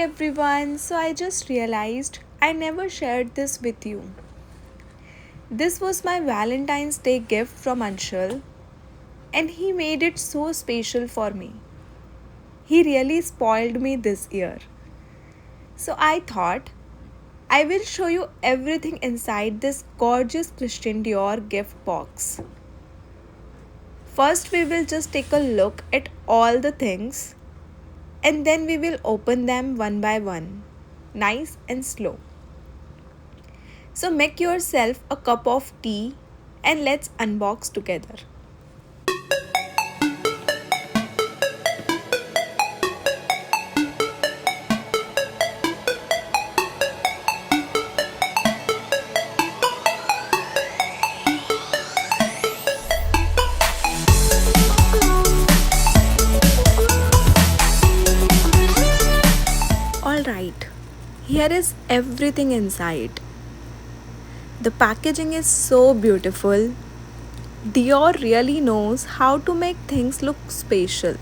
everyone, so I just realized I never shared this with you. This was my Valentine's Day gift from Anshul, and he made it so special for me. He really spoiled me this year. So I thought I will show you everything inside this gorgeous Christian Dior gift box. First, we will just take a look at all the things and then we will open them one by one, nice and slow. So make yourself a cup of tea and let's unbox together. Alright, here is everything inside. The packaging is so beautiful. Dior really knows how to make things look special.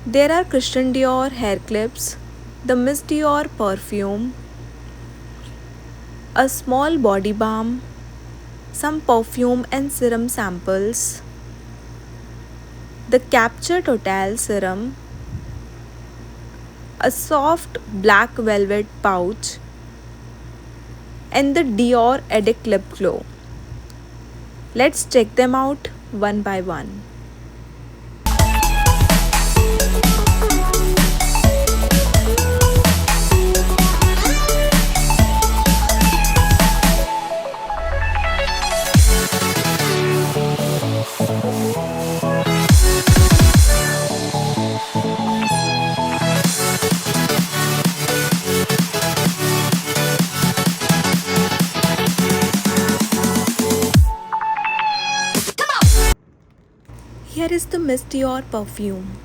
There are Christian Dior hair clips, the Miss Dior perfume, a small body balm, some perfume and serum samples, the Capture Totale serum, a soft black velvet pouch, and the Dior Addict lip glow. Let's check them out one by one. Here is the Miss Dior perfume.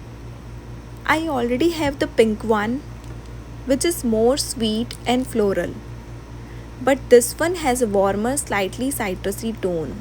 I already have the pink one, which is more sweet and floral. But this one has a warmer, slightly citrusy tone.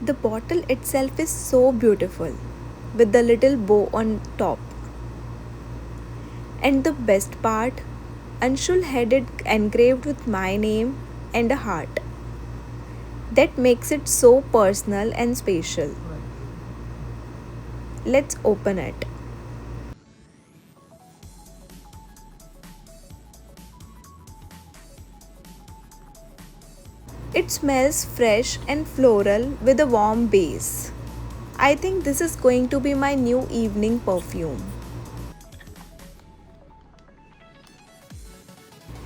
The bottle itself is so beautiful with the little bow on top. And the best part, Anshul had it engraved with my name and a heart. That makes it so personal and special. Let's open it. It smells fresh and floral with a warm base. I think this is going to be my new evening perfume.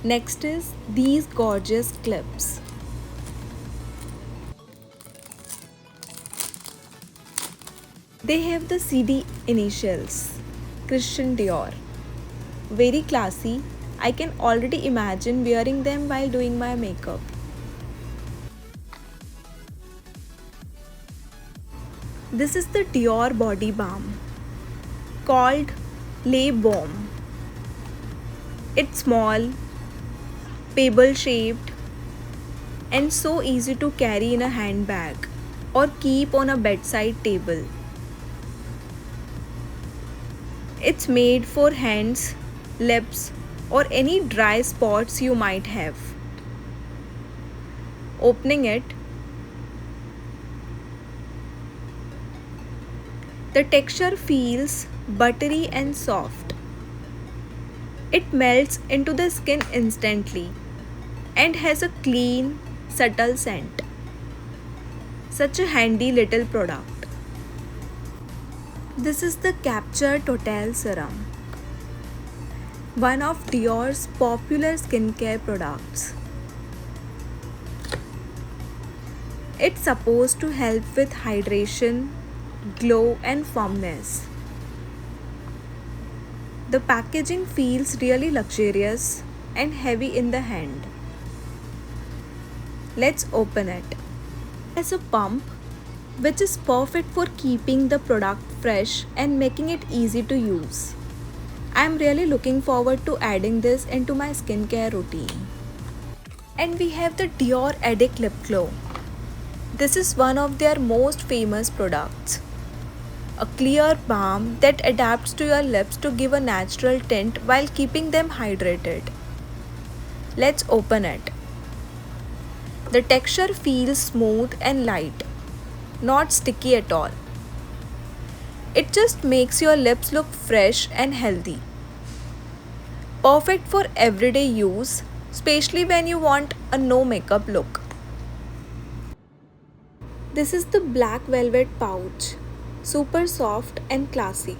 Next is these gorgeous clips. They have the CD initials, Christian Dior. Very classy. I can already imagine wearing them while doing my makeup. This is the Dior body balm called Balm. It's small, pebble shaped, and so easy to carry in a handbag or keep on a bedside table. It's made for hands, lips, or any dry spots you might have. Opening it, the texture feels buttery and soft. It melts into the skin instantly and has a clean, subtle scent. Such a handy little product. This is the Capture Totale Serum, one of Dior's popular skincare products. It's supposed to help with hydration, glow, and firmness. The packaging feels really luxurious and heavy in the hand. Let's open it. It has a pump which is perfect for keeping the product fresh and making it easy to use. I'm really looking forward to adding this into my skincare routine. And we have the Dior Addict Lip Glow. This is one of their most famous products. A clear balm that adapts to your lips to give a natural tint while keeping them hydrated. Let's open it. The texture feels smooth and light, not sticky at all. It just makes your lips look fresh and healthy. Perfect for everyday use, especially when you want a no makeup look. This is the black velvet pouch, super soft and classy.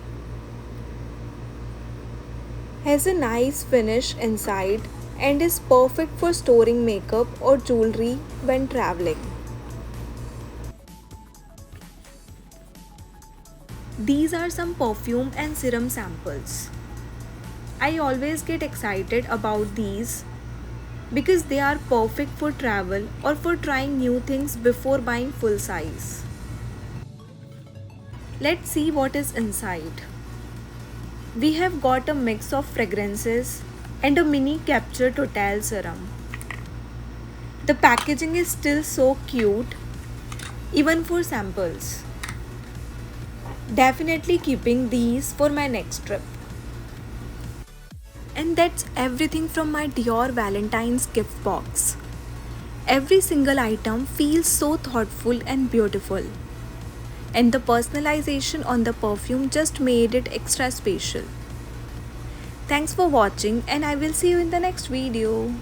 Has a nice finish inside and is perfect for storing makeup or jewelry when traveling. These are some perfume and serum samples. I always get excited about these because they are perfect for travel or for trying new things before buying full size. Let's see what is inside. We have got a mix of fragrances and a mini Capture Totale serum. The packaging is still so cute, even for samples. Definitely keeping these for my next trip. And that's everything from my Dior Valentine's gift box. Every single item feels so thoughtful and beautiful. And the personalization on the perfume just made it extra special. Thanks for watching, and I will see you in the next video.